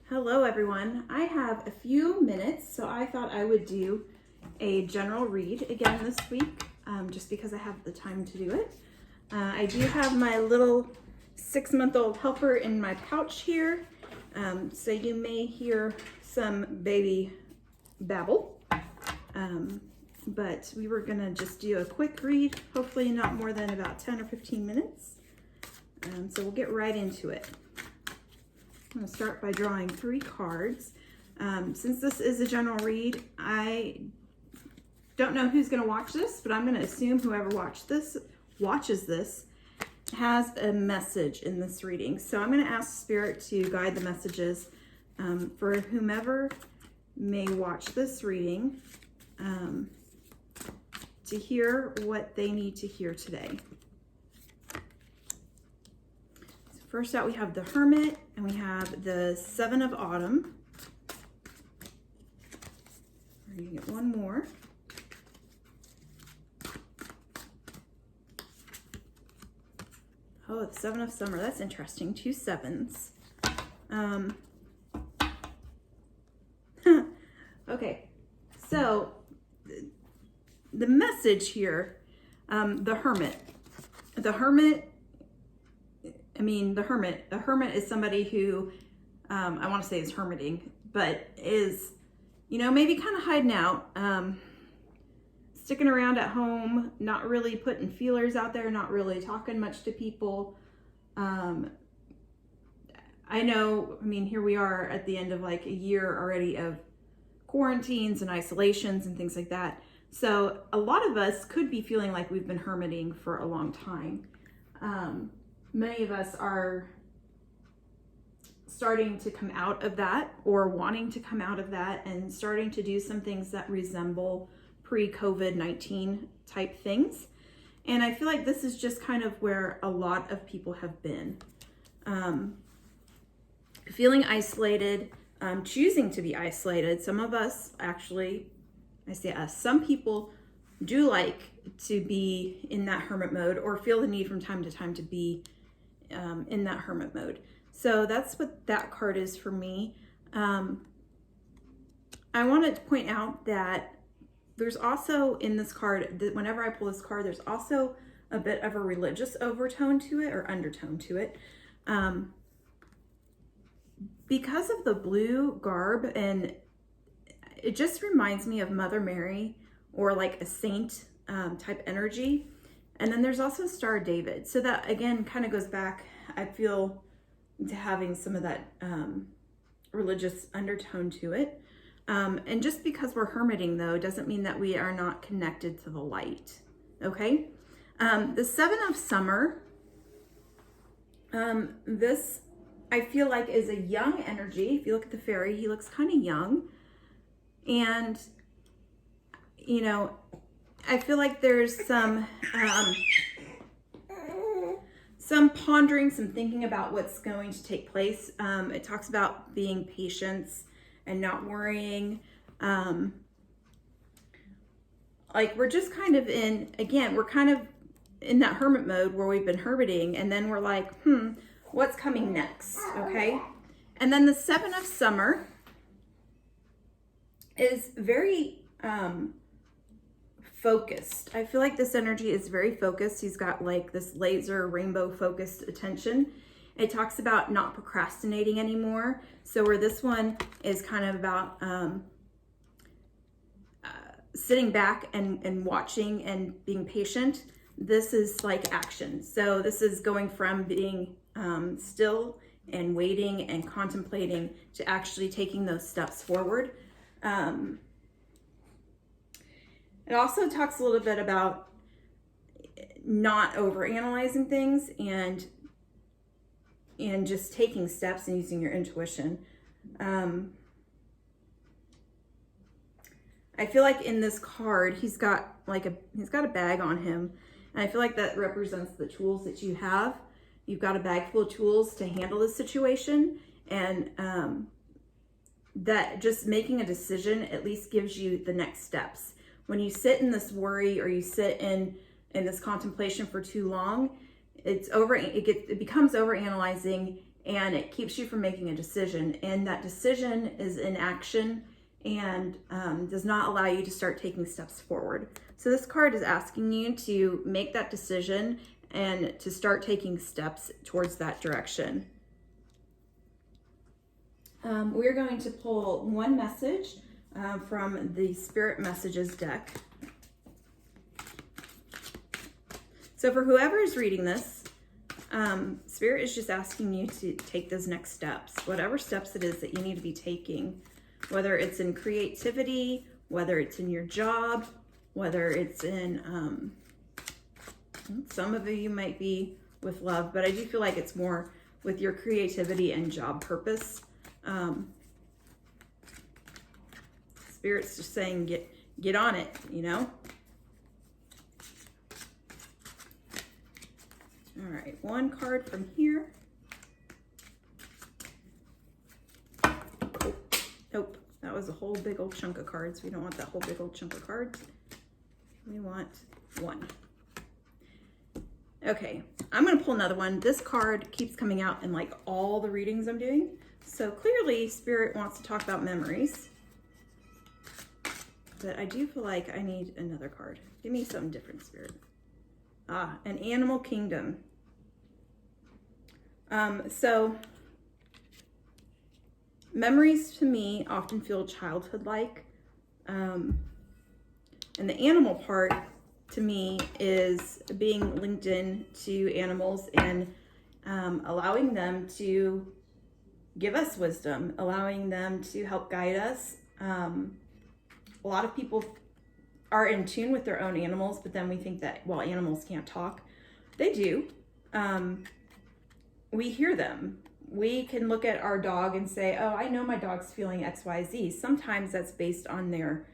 Hello everyone. I have a few minutes, so I thought I would do a general read again this week, just because I have the time to do it. I do have my little 6-month-old helper in my pouch here, so you may hear some baby babble, but we were gonna just do a quick read, hopefully not more than about 10 or 15 minutes, so we'll get right into it. I'm going to start by drawing 3 cards. Since this is a general read, I don't know who's going to watch this, but I'm going to assume whoever watches this has a message in this reading. So I'm going to ask Spirit to guide the messages for whomever may watch this reading to hear what they need to hear today. First out, we have the Hermit, and we have the 7 of Autumn. We're going to get one more. Oh, the 7 of Summer. That's interesting. 2 7s. Okay, so the message here, the Hermit. The Hermit is somebody who, I want to say is hermiting, but is, maybe kind of hiding out, sticking around at home, not really putting feelers out there, not really talking much to people. I know, here we are at the end of like a year already of quarantines and isolations and things like that. So a lot of us could be feeling like we've been hermiting for a long time. Many of us are starting to come out of that or wanting to come out of that and starting to do some things that resemble pre-COVID-19 type things. And I feel like this is just kind of where a lot of people have been. Feeling isolated, choosing to be isolated. Some of us actually, I say us, some people do like to be in that hermit mode or feel the need from time to time to be in that hermit mode. So that's what that card is for me. I wanted to point out that there's also in this card, that whenever I pull this card, there's also a bit of a religious overtone to it or undertone to it. Because of the blue garb, and it just reminds me of Mother Mary or like a saint type energy. And then there's also Star David. So that again kind of goes back, I feel, to having some of that religious undertone to it. And just because we're hermiting though, doesn't mean that we are not connected to the light. Okay. The 7 of Summer, this I feel like is a young energy. If you look at the fairy, he looks kind of young. And, I feel like there's some pondering, some thinking about what's going to take place. It talks about being patient and not worrying. Like we're just kind of we're kind of in that hermit mode where we've been hermiting, and then we're like, what's coming next? Okay. And then the 7 of Summer is very, focused. I feel like this energy is very focused. He's got like this laser rainbow focused attention. It talks about not procrastinating anymore. So where this one is kind of about sitting back and watching and being patient, this is like action. So this is going from being still and waiting and contemplating to actually taking those steps forward. It also talks a little bit about not overanalyzing things and just taking steps and using your intuition. I feel like in this card, he's got a bag on him, and I feel like that represents the tools that you have. You've got a bag full of tools to handle this situation, and that just making a decision at least gives you the next steps. When you sit in this worry or you sit in this contemplation for too long, it becomes overanalyzing, and it keeps you from making a decision. And that decision is inaction and does not allow you to start taking steps forward. So this card is asking you to make that decision and to start taking steps towards that direction. We're going to pull one message from the Spirit Messages deck. So for whoever is reading this, Spirit is just asking you to take those next steps, whatever steps it is that you need to be taking, whether it's in creativity, whether it's in your job, whether it's in, some of you might be with love, but I do feel like it's more with your creativity and job purpose. Spirit's just saying, get on it, you know? All right, one card from here. Nope, that was a whole big old chunk of cards. We don't want that whole big old chunk of cards. We want one. Okay, I'm gonna pull another one. This card keeps coming out in like all the readings I'm doing. So clearly Spirit wants to talk about memories. But I do feel like I need another card. Give me something different, Spirit. An animal kingdom. So memories to me often feel childhood-like. And the animal part to me is being linked in to animals and allowing them to give us wisdom, allowing them to help guide us. A lot of people are in tune with their own animals, but then we think that, well, animals can't talk. They do. We hear them. We can look at our dog and say, oh, I know my dog's feeling XYZ. Sometimes that's based on their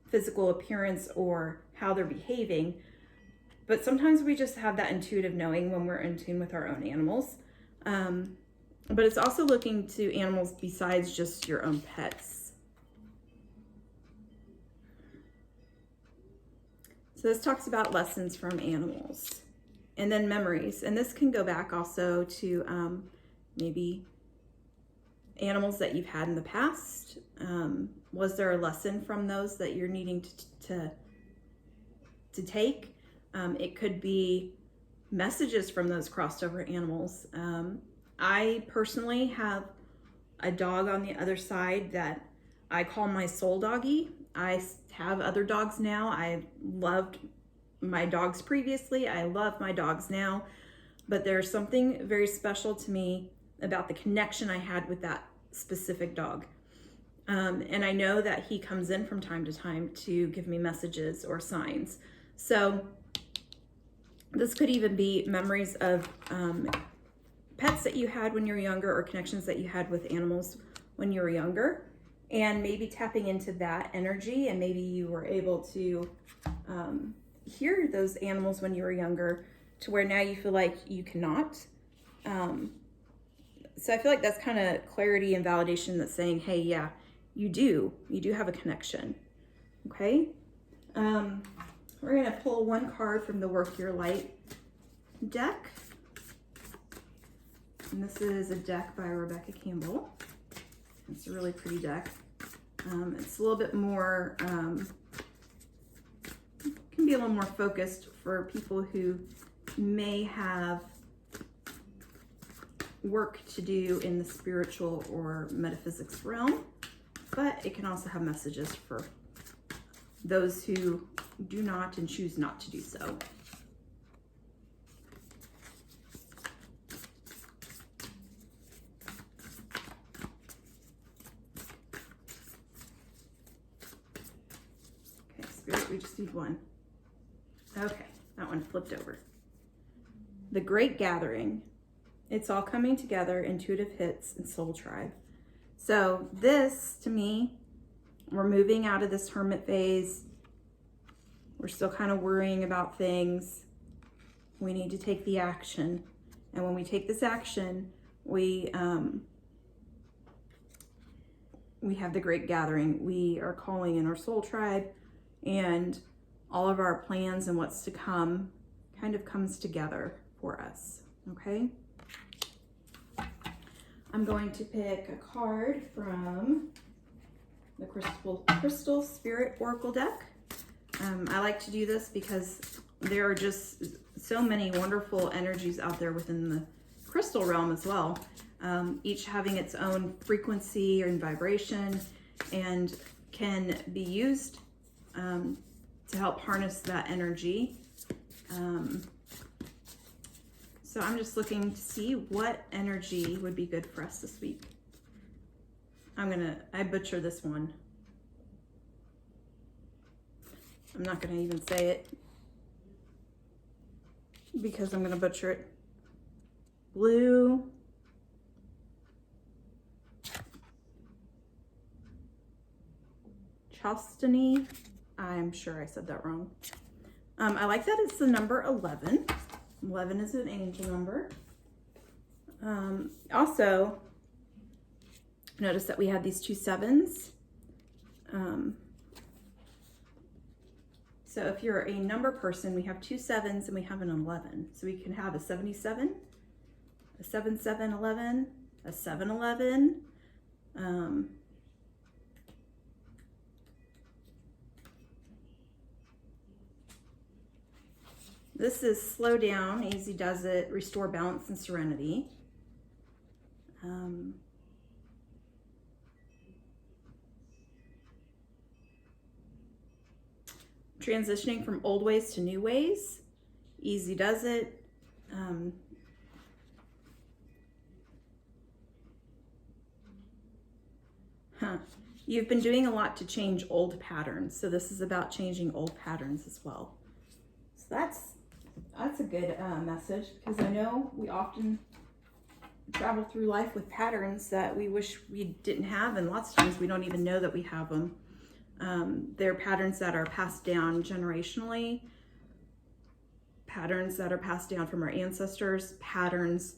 physical appearance or how they're behaving. But sometimes we just have that intuitive knowing when we're in tune with our own animals. But it's also looking to animals besides just your own pets. So this talks about lessons from animals and then memories. And this can go back also to maybe animals that you've had in the past. Was there a lesson from those that you're needing to take? It could be messages from those crossed over animals. I personally have a dog on the other side that I call my soul doggy. I have other dogs now. I loved my dogs previously. I love my dogs now. But there's something very special to me about the connection I had with that specific dog. And I know that he comes in from time to time to give me messages or signs. So this could even be memories of pets that you had when you were younger or connections that you had with animals when you were younger. And maybe tapping into that energy, and maybe you were able to hear those animals when you were younger to where now you feel like you cannot. So I feel like that's kind of clarity and validation that's saying, hey, yeah, you do have a connection. Okay. We're going to pull one card from the Work Your Light deck. And this is a deck by Rebecca Campbell. It's a really pretty deck. It's a little bit more, can be a little more focused for people who may have work to do in the spiritual or metaphysics realm, but it can also have messages for those who do not and choose not to do so. We just need one. Okay, that one flipped over. The Great Gathering. It's all coming together, intuitive hits, and soul tribe. So this, to me, we're moving out of this hermit phase. We're still kind of worrying about things. We need to take the action. And when we take this action, we have the Great Gathering. We are calling in our soul tribe, and all of our plans and what's to come kind of comes together for us, okay? I'm going to pick a card from the Crystal Spirit Oracle deck. I like to do this because there are just so many wonderful energies out there within the crystal realm as well, each having its own frequency and vibration, and can be used to help harness that energy. So I'm just looking to see what energy would be good for us this week. I butcher this one. I'm not gonna even say it because I'm gonna butcher it. Blue. Chastity. I'm sure I said that wrong. I like that it's the number 11. 11 is an angel number. Also, notice that we had these 2 sevens. So if you're a number person, we have 2 sevens and we have an 11. So we can have a 77, a 7711, a 711. This is slow down, easy does it, restore balance and serenity. Transitioning from old ways to new ways, easy does it. You've been doing a lot to change old patterns, so this is about changing old patterns as well. So that's a good message, because I know we often travel through life with patterns that we wish we didn't have, and lots of times we don't even know that we have them. They're patterns that are passed down generationally, patterns that are passed down from our ancestors, patterns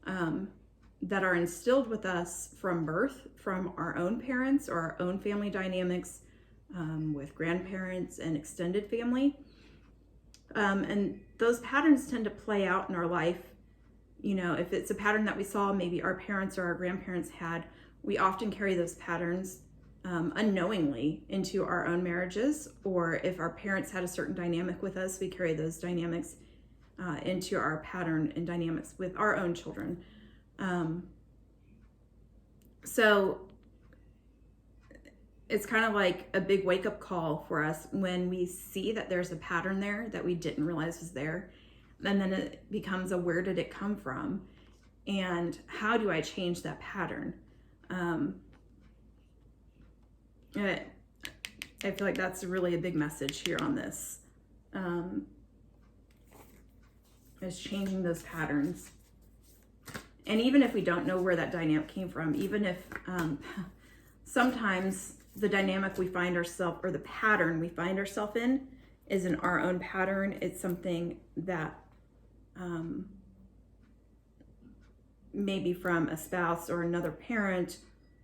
that are instilled with us from birth, from our own parents or our own family dynamics, with grandparents and extended family. And those patterns tend to play out in our life. You know, if it's a pattern that we saw maybe our parents or our grandparents had, we often carry those patterns unknowingly into our own marriages, or if our parents had a certain dynamic with us, we carry those dynamics into our pattern and dynamics with our own children. So it's kind of like a big wake-up call for us when we see that there's a pattern there that we didn't realize was there. And then it becomes a, where did it come from? And how do I change that pattern? I feel like that's really a big message here on this, is changing those patterns. And even if we don't know where that dynamic came from, even if sometimes the dynamic we find ourselves, or the pattern we find ourselves in, isn't our own pattern. It's something that maybe from a spouse or another parent,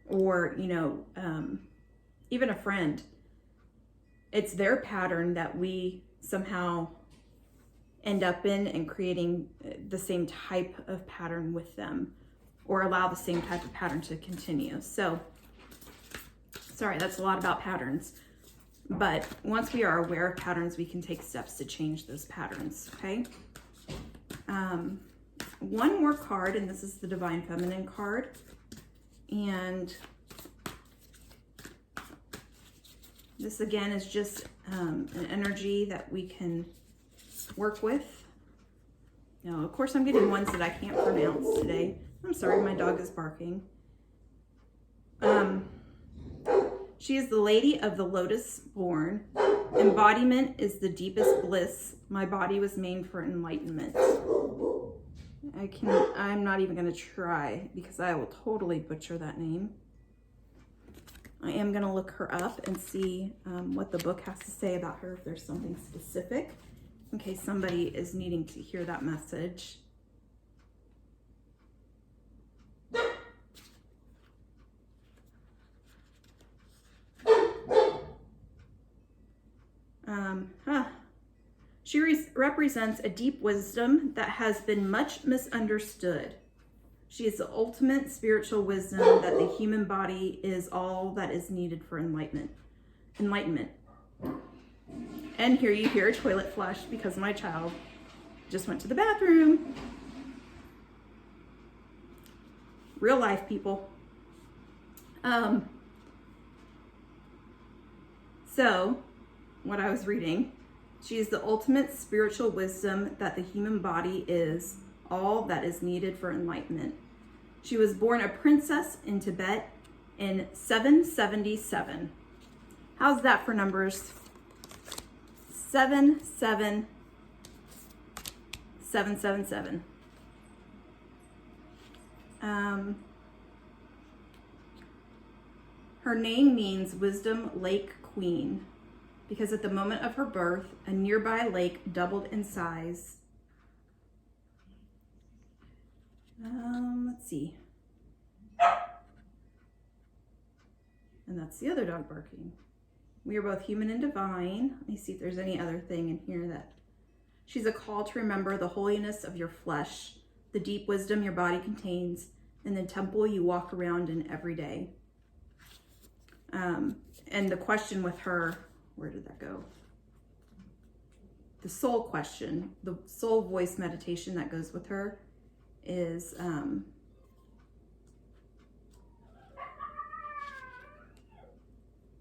or, you know, even a friend. It's their pattern that we somehow end up in, and creating the same type of pattern with them, or allow the same type of pattern to continue. So, sorry, that's a lot about patterns. But once we are aware of patterns, we can take steps to change those patterns, okay? One more card, and this is the Divine Feminine card. And this again is just an energy that we can work with. Now, of course, I'm getting ones that I can't pronounce today. I'm sorry, my dog is barking. She is the Lady of the Lotus born. Embodiment is the deepest bliss. My body was made for enlightenment. I'm not even going to try, because I will totally butcher that name. I am going to look her up and see what the book has to say about her, if there's something specific, in case somebody is needing to hear that message. She represents a deep wisdom that has been much misunderstood. She is the ultimate spiritual wisdom that the human body is all that is needed for enlightenment. And here you hear a toilet flush because my child just went to the bathroom. Real life, people. So, what I was reading, she is the ultimate spiritual wisdom that the human body is all that is needed for enlightenment. She was born a princess in Tibet in 777. How's that for numbers? 77777. Her name means Wisdom Lake Queen because at the moment of her birth, a nearby lake doubled in size. Let's see. And that's the other dog barking. We are both human and divine. Let me see if there's any other thing in here that... She's a call to remember the holiness of your flesh, the deep wisdom your body contains, and the temple you walk around in every day. And the question with her, where did that go? The soul question, the soul voice meditation that goes with her is...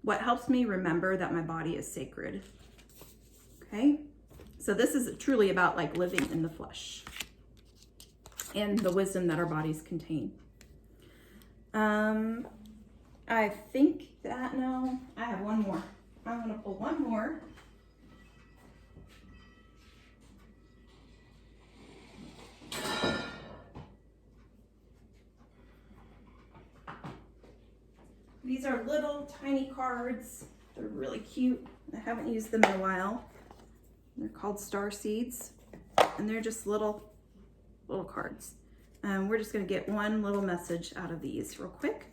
what helps me remember that my body is sacred. Okay? So this is truly about like living in the flesh and the wisdom that our bodies contain. I think that, no, I have one more. I'm gonna pull one more. These are little tiny cards. They're really cute. I haven't used them in a while. They're called star seeds, and they're just little cards. We're just gonna get one little message out of these real quick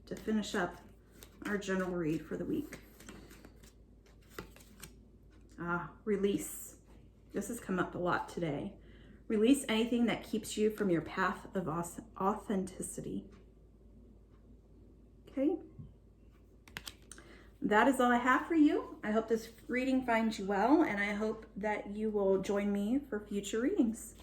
to finish up our general read for the week. Release. This has come up a lot today. Release anything that keeps you from your path of authenticity. Okay, that is all I have for you. I hope this reading finds you well, and I hope that you will join me for future readings.